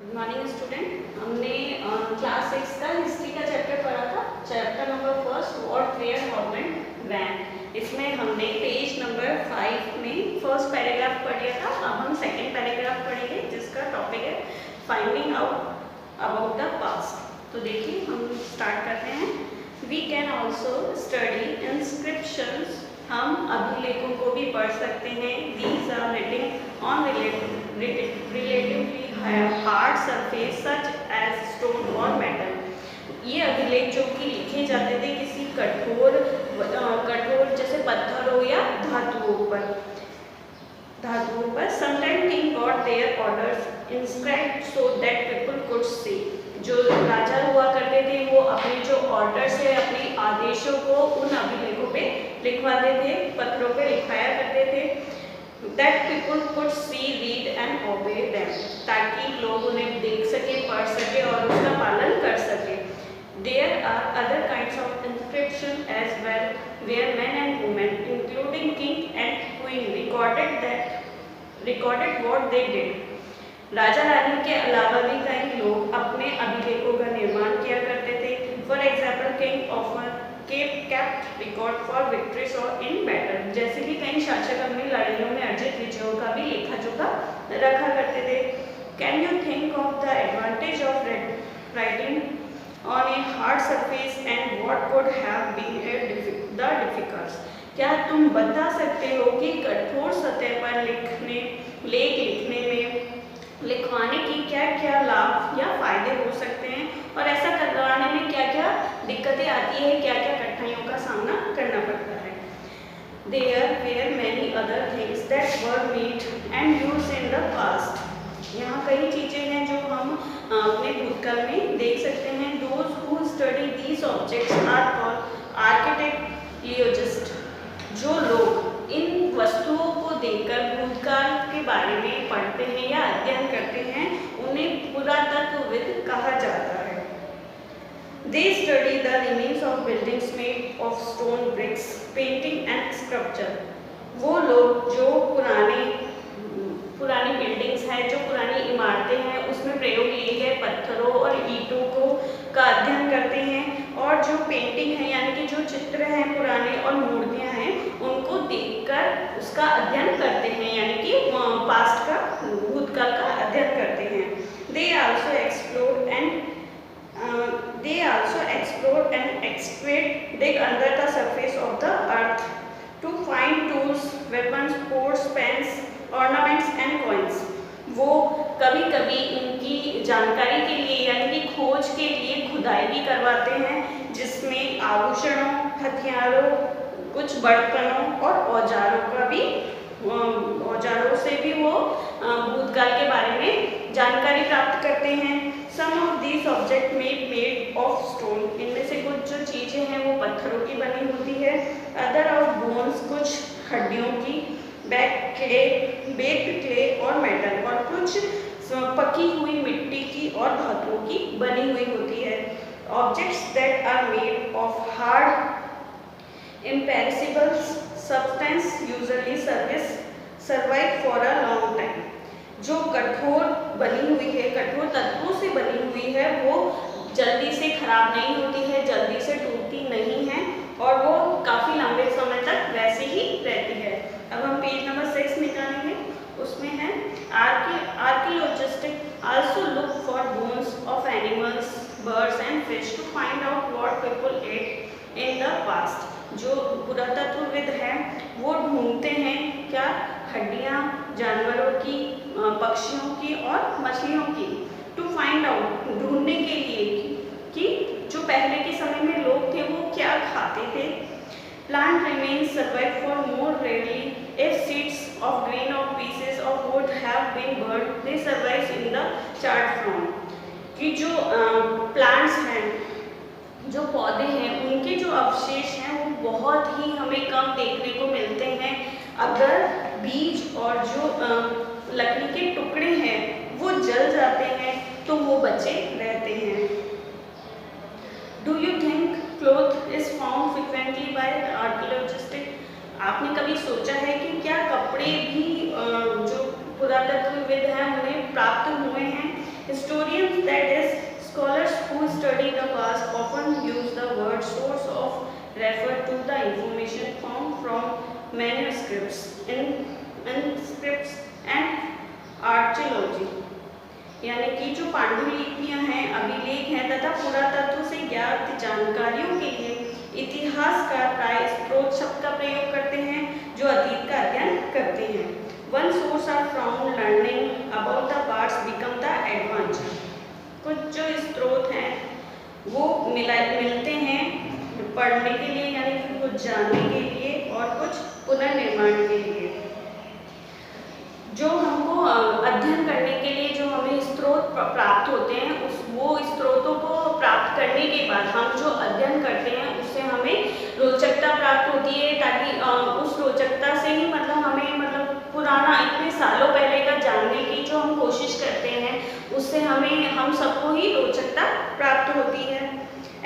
Good morning student. हमने class 6 का history का चैप्टर पढ़ा था। Chapter number first what where how and when. इसमें हमने पेज नंबर 5 में फर्स्ट पैराग्राफ पढ़ लिया था। अब हम सेकंड पैराग्राफ पढ़ेंगे जिसका टॉपिक है finding out about the past. तो देखिए हम स्टार्ट करते हैं। We can also study inscriptions. हम अभिलेखों को भी पढ़ सकते हैं। These are written on relatively hard surface such as stone और मेटल। ये अभिलेख जो कि लिखे जाते थे किसी कठोर जैसे पत्थरों या धातुओं पर sometime king got there orders inscribed so that people could see. जो राजा हुआ करते थे वो अपने जो ऑर्डर्स है, अपने आदेशों को उन अभिलेखों पे लिखवाते थे, पत्थरों पे लिखवाया करते थे। That people could see, read and obey them, ताकि लोग उन्हें देख सके, पढ़ सके और उसका पालन कर सके। There are other kinds of inscription as well, where men and women, including king and queen, recorded what they did. Raja Rani के अलावा भी कई लोग अपने अभिलेखों का निर्माण किया करते थे। For example king often kept record for victories or in battle। जैसे कि कई शासक अपनी लड़ाइयों में अर्जित विजयों का भी लेखा जोखा रखा करते थे। Can you think of the advantage of writing on a hard surface and what could have been the difficulties? क्या तुम बता सकते हो कि कठोर सतह पर लेख लिखने में लिखवाने की क्या क्या लाभ या फायदे हो सकते हैं और ऐसा करवाने में क्या क्या दिक्कतें आती है, क्या क्या कठिनाइयों का सामना करना पड़ता है। There were many other things that were made and used in the past। यहाँ कई चीजें हैं जो हम अपने भूतकाल में देख सकते हैं। Those who study these objects are called archaeologists। जो लोग इन वस्तुओं को देखकर भूतकाल के बारे में पढ़ते हैं या अध्ययन करते हैं उन्हें पुरातत्वविद कहा जाता है। They study the remains of buildings made of stone bricks, painting and sculpture। वो लोग जो पुरानी बिल्डिंग्स हैं, जो पुरानी इमारतें हैं उसमें प्रयोग लिए गए पत्थरों और ईंटों का अध्ययन करते हैं और जो पेंटिंग है यानी कि जो चित्र हैं पुराने और मूर्तियां हैं उनको देखकर उसका अध्ययन करते हैं, यानी कि पास्ट का भूतकाल का अध्ययन करते हैं। They also explore and excavate, dig under the surface of the earth to find tools, weapons, pots, pens, ornaments and coins। वो कभी कभी इनकी जानकारी के लिए यानी कि खोज के लिए खुदाई भी करवाते हैं जिसमें आभूषणों, हथियारों, कुछ बर्तनों और औजारों से भी वो भूतकाल के बारे में जानकारी प्राप्त करते हैं। Some of these objects made of stone। इनमें से कुछ जो चीजें हैं वो पत्थरों की बनी होती है। Other of bones, कुछ हड्डियों की, baked clay और metal, और कुछ पकी हुई मिट्टी की और धातुओं की बनी हुई होती है। Objects that are made of hard imperishable substance usually survive for a long time। जो कठोर बनी हुई है, कठोर तत्वों से बनी हुई है, वो जल्दी से खराब नहीं होती है, जल्दी से टूटती नहीं है और वो काफी लंबे समय तक वैसे ही रहती है। अब हम पेज नंबर 6 निकालेंगे। उसमें है archaeologist also look for bones of animals, birds and fish to find out what people ate in the past. जो पुरातत्वविद हैं वो ढूंढते हैं क्या हड्डियां जानवरों की, पक्षियों की और मछलियों की। टू फाइंड आउट, ढूंढने के लिए कि जो पहले के समय में लोग थे वो क्या खाते थे। Plant remains survive for more rarely if seeds of grain or pieces of wood have been burned, they survive in the charred form। कि जो प्लांट्स हैं, जो पौधे हैं, उनके जो अवशेष हैं वो बहुत ही हमें कम देखने को मिलते हैं। अगर बीज और जो लकड़ी के टुकड़े हैं वो जल जाते हैं तो वो बचे रहते हैं। Do you think cloth is found frequently by archaeologists? आपने कभी सोचा है कि क्या कपड़े भी जो पुरातत्वविद हैं उन्हें प्राप्त हुए हैं Historians, that is, scholars who study the past, often use the word source of refer to the information found from manuscripts, inscripts and archaeology. यानी कि जो पांडुलिपियां हैं, अभिलेख हैं तथा पुरातत्व से ज्ञात जानकारियों के लिए इतिहासकार प्राय स्रोत शब्द का प्रयोग करते हैं जो अतीत का अध्ययन करते हैं। One source are from learning about the past become the advantage. कुछ जो स्रोत हैं वो मिलते हैं पढ़ने के लिए यानी कि कुछ जानने के लिए और कुछ पुनर्निर्माण के लिए। जो हमको अध्ययन करने के लिए जो हमें स्रोत प्राप्त होते हैं वो स्रोतों को प्राप्त करने के बाद हम जो अध्ययन करते हैं उससे हमें रोचकता प्राप्त होती है, ताकि उस रोचकता से ही हमें पुराना इतने सालों पहले का जानने की जो हम कोशिश करते हैं उससे हम सबको ही रोचकता प्राप्त होती है।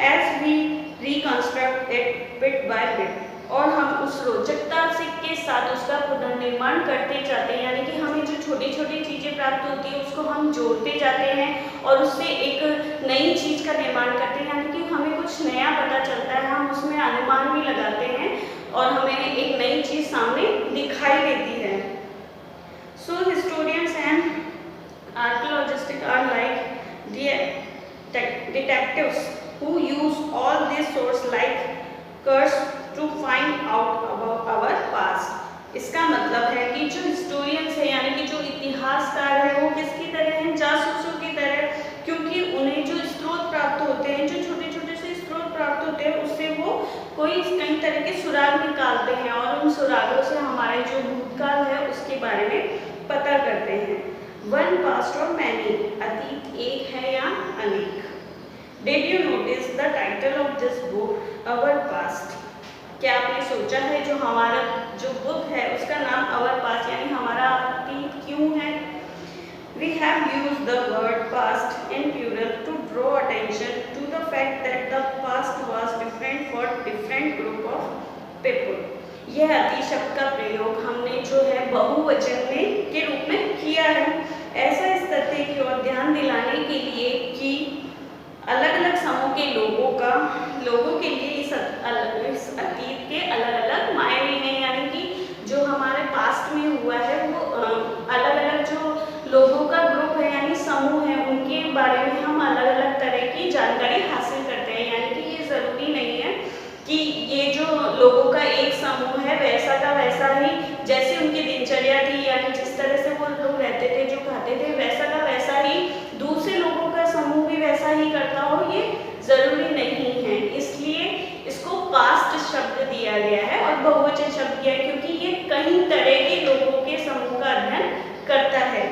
As we reconstruct it bit by bit, और हम उस रोचकता के साथ उसका पुनर्निर्माण करते जाते हैं, यानी कि हमें जो छोटी छोटी चीज़ें प्राप्त होती है उसको हम जोड़ते जाते हैं और उससे एक नई चीज़ का निर्माण करते हैं, यानी कि हमें कुछ नया पता चलता है, हम उसमें अनुमान भी लगाते हैं और हमें एक नई चीज़ सामने दिखाई देती है। So historians and archaeologist are like detectives who use all these sources like curse to find out about our past. इसका मतलब है कि जो हिस्टोरियंस है यानी कि जो इतिहासकार है वो किसकी तरह हैं, जासूसों की तरह, क्योंकि उन्हें जो स्रोत प्राप्त होते हैं, जो छोटे छोटे से स्रोत प्राप्त होते हैं उससे वो कई तरह के सुराग निकालते हैं और उन सुरागों से हमारे जो भूतकाल है उसके बारे में पता करते हैं। वन पास्ट और मैनी, अतीत एक है या अनेक। Did you notice the title of this book, Our Past? क्या आपने सोचा है जो हमारा जो बुक है उसका नाम Our Past यानी हमारा अतीत क्यों है? We have used the word past in plural to draw attention to the fact that the past was different for different group of people. यह अतीत शब्द का प्रयोग हमने जो है बहुवचन में के रूप में किया है, ऐसा इस तथ्य की ओर ध्यान दिलाने के लिए कि अलग अलग समूह के लोगों के लिए इस अतीत के अलग अलग मायने हैं, यानी कि जो हमारे पास्ट में हुआ है वो अलग अलग जो लोगों का ग्रुप है यानी समूह है उनके बारे में हम अलग अलग तरह की जानकारी हासिल करते हैं, यानी कि ये ज़रूरी नहीं है कि ये जो लोगों का एक समूह है वैसा का वैसा ही जैसे उनकी दिनचर्या थी यानी जिस तरह से वो लोग रहते थे जो खाते थे वैसा का वैसा ही दूसरे लोगों का समूह भी वैसा ही करता हो, ये ज़रूरी नहीं है। इसलिए इसको पास्ट शब्द दिया गया है और बहुवचन शब्द दिया है क्योंकि ये कई तरह के लोगों के समूह का अध्ययन करता है।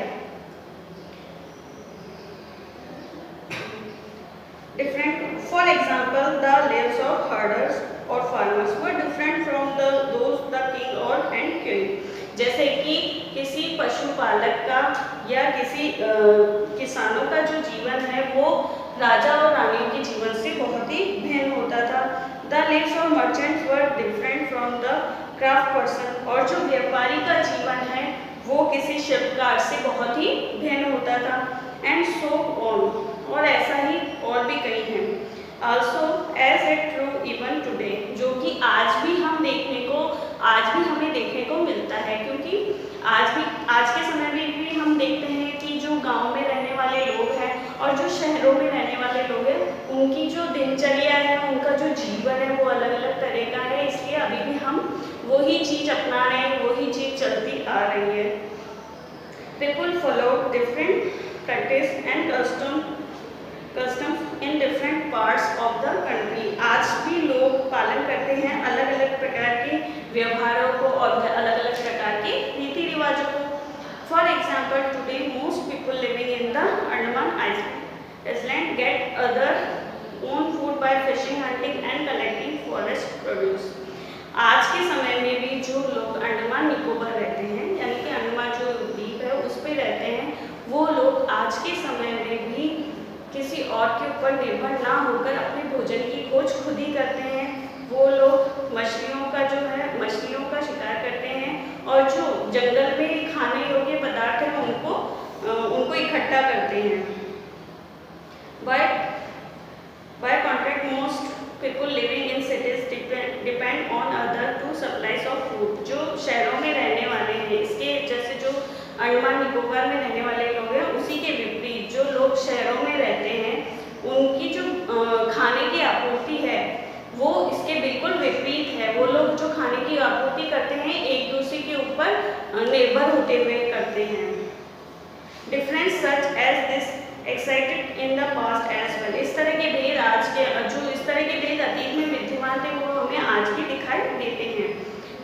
Different, for example, the lives of herders or farmers were different from those the king or and queen. जैसे कि किसी पशुपालक का या किसी किसानों का जो जीवन है वो राजा और रानियों के जीवन से बहुत ही भिन्न होता था। The lives of merchants were different from the craft person, और जो व्यापारी का जीवन है वो किसी शिल्पकार से बहुत ही भिन्न होता था। And so on, और ऐसा ही और भी कई हैं। Also as it true even today, जो कि आज भी हमें देखने को मिलता है, क्योंकि आज के समय में भी हम देखते हैं कि जो गांव में रहने वाले लोग हैं और जो शहरों में रहने वाले लोग हैं उनकी जो दिनचर्या है उनका जो जीवन है वो अलग अलग तरह का है, इसलिए अभी भी हम वही चीज़ अपना रहे हैं, वही चीज़ चलती आ रही है। People follow different practice and customs in different parts of the country. आज भी लोग पालन करते हैं अलग अलग प्रकार के व्यवहारों को और अलग अलग प्रकार के रीति रिवाजों को। For example, today most people living in the Andaman Island get other own food by fishing, hunting and collecting forest produce. आज के समय में भी जो लोग अंडमान निकोबार रहते हैं यानी कि अंडमान जो द्वीप है उस पर रहते हैं वो लोग आज के समय में भी किसी और के ऊपर निर्भर ना होकर अपने भोजन की खोज खुद ही करते हैं। वो लोग मछलियों का शिकार करते हैं और जो जंगल में खाने योग्य पदार्थ हैं उनको इकट्ठा करते हैं। people living in cities depend on other to supplies of food। जो शहरों में रहने वाले हैं, इसके जैसे जो अंडमान निकोबार में रहने वाले लोग हैं, उसी के विपरीत जो लोग शहरों में रहते हैं, उनकी जो खाने की आपूर्ति है वो इसके बिल्कुल विपरीत है। वो लोग जो खाने की आपूर्ति करते हैं एक दूसरे के ऊपर निर्भर होते हुए करते हैं। Difference such as this excited in the past as well. इस तरह के भेद आज के जो इस तरह के भेद अतीत में विद्यमान थे वो हमें आज भी दिखाई देते हैं।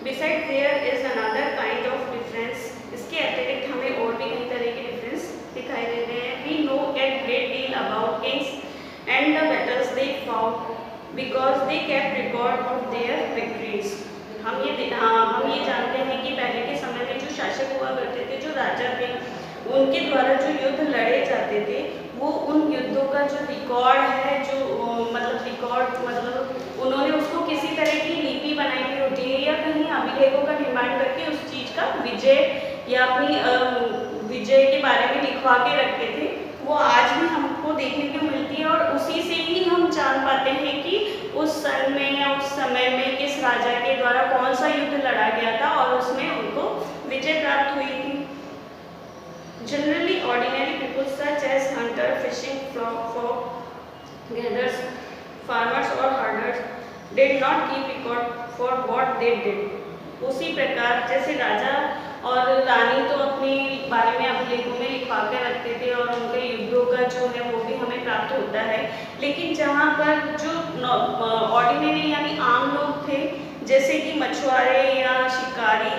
Beside there is another kind of difference. इसके अतिरिक्त हमें और भी कई तरह के डिफरेंस दिखाई देते हैं। We know a great deal about kings and the battles they fought because they kept record of their victories. हम ये जानते हैं कि पहले के समय में जो शासक हुआ करते थे, जो राजा थे, उनके द्वारा जो युद्ध लड़े जाते थे वो उन युद्धों का जो रिकॉर्ड है, जो मतलब उन्होंने उसको किसी तरह की लिपि बनाई हुई होती है या कहीं अभिलेखों का निर्माण करके उस चीज़ का विजय या अपनी विजय के बारे में लिखवा के रखते थे। वो आज भी हमको देखने को मिलती है और उसी से ही हम जान पाते हैं कि उस सन में या उस समय में किस राजा के द्वारा कौन सा युद्ध लड़ा गया था और उसमें उनको विजय प्राप्त हुई थी। Generally, ordinary people such as hunter, fishing, gatherers, farmers or herders did not keep record for what they did। उसी प्रकार जैसे राजा और रानी तो अपने बारे में अभिलेखों में लिखवा कर रखते थे और उनके युद्धों का जो है वो भी हमें प्राप्त होता है, लेकिन जहाँ पर जो ऑर्डिनरी यानी आम लोग थे, जैसे कि मछुआरे या शिकारी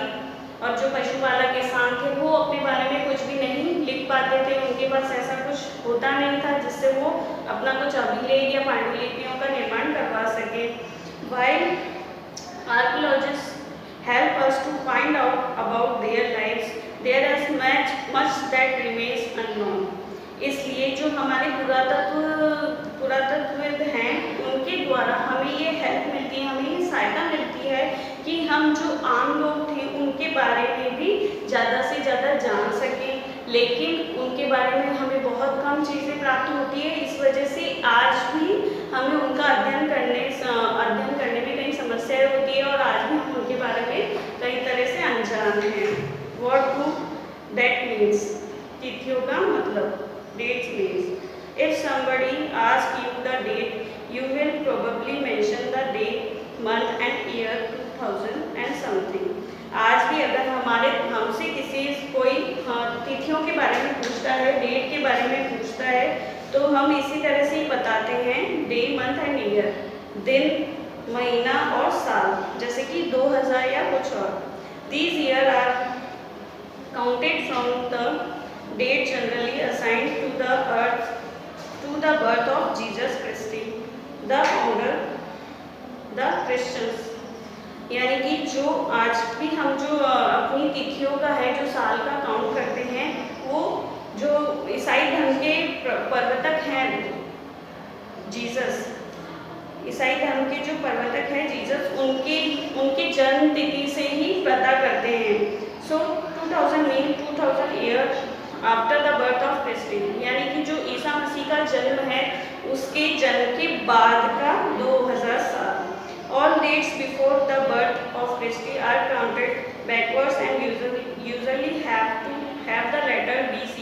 और जो पशुपालक किसान थे, वो अपने बारे में कुछ भी नहीं लिख पाते थे। उनके पास ऐसा कुछ होता नहीं था जिससे वो अपना कुछ अभिलेख या पांडुलिपियों का निर्माण करवा सके। While archaeologists help us to find out about their lives, there is much that remains unknown। इसलिए जो हमारे पुरातत्वविद हैं उनके द्वारा हमें ये हेल्प मिलती है, हमें ये सहायता मिलती है कि हम जो आम लोग थे उनके बारे में भी ज़्यादा से ज़्यादा जान सकें, लेकिन उनके बारे में हमें बहुत कम चीज़ें प्राप्त होती है। इस वजह से आज भी हमें उनका अध्ययन करने में कई समस्याएं होती है और आज भी हम उनके बारे में कई तरह से अनजान हैं। What do that means? तिथियों का मतलब, dates means if somebody asks you the date, you will probably mention the day, month and year 2000 and something। आज भी अगर हमसे कोई तिथियों के बारे में पूछता है, डेट के बारे में पूछता है, तो हम इसी तरह से बताते हैं डे, मंथ एंड ईयर, दिन, महीना और साल, जैसे कि 2000 या कुछ और। These years are counted from the date generally assigned to the birth of Jesus Christ, the founder, the Christians। यानी कि जो आज भी हम जो अपनी तिथियों का है, जो साल का काउंट करते हैं, वो जो ईसाई धर्म के प्रवर्तक हैं जीसस, ईसाई धर्म के जो प्रवर्तक हैं जीसस, उनके जन्म तिथि से ही पता करते हैं। So 2000 mean 2000 year after the birth of Christ, यानी कि जो ईसा मसीह का जन्म है उसके जन्म के बाद का 2000 साल। All dates before the birth of Christ are counted backwards and usually have to have the letter BC,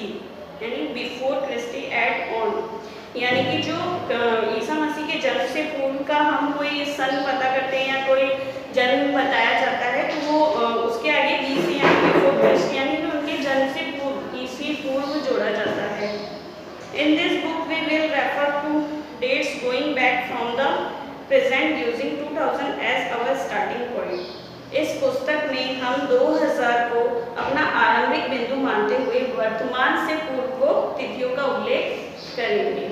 यानी before Christ add on। यानी कि जो ईसा मसीह के जन्म से पूर्व का हम कोई सन पता करते हैं या कोई जन्म बताया जाता है, तो वो उसके आगे BC यानी before Christ, यानी कि उनके जन्म से पूर्व, ईस्वी पूर्व जोड़ा जाता है। In this book we will refer to dates going back from the present using 2000 as our starting point। इस पुस्तक में हम 2000 को अपना आरंभिक बिंदु मानते हुए वर्तमान से पूर्व को तिथियों का उल्लेख करेंगे।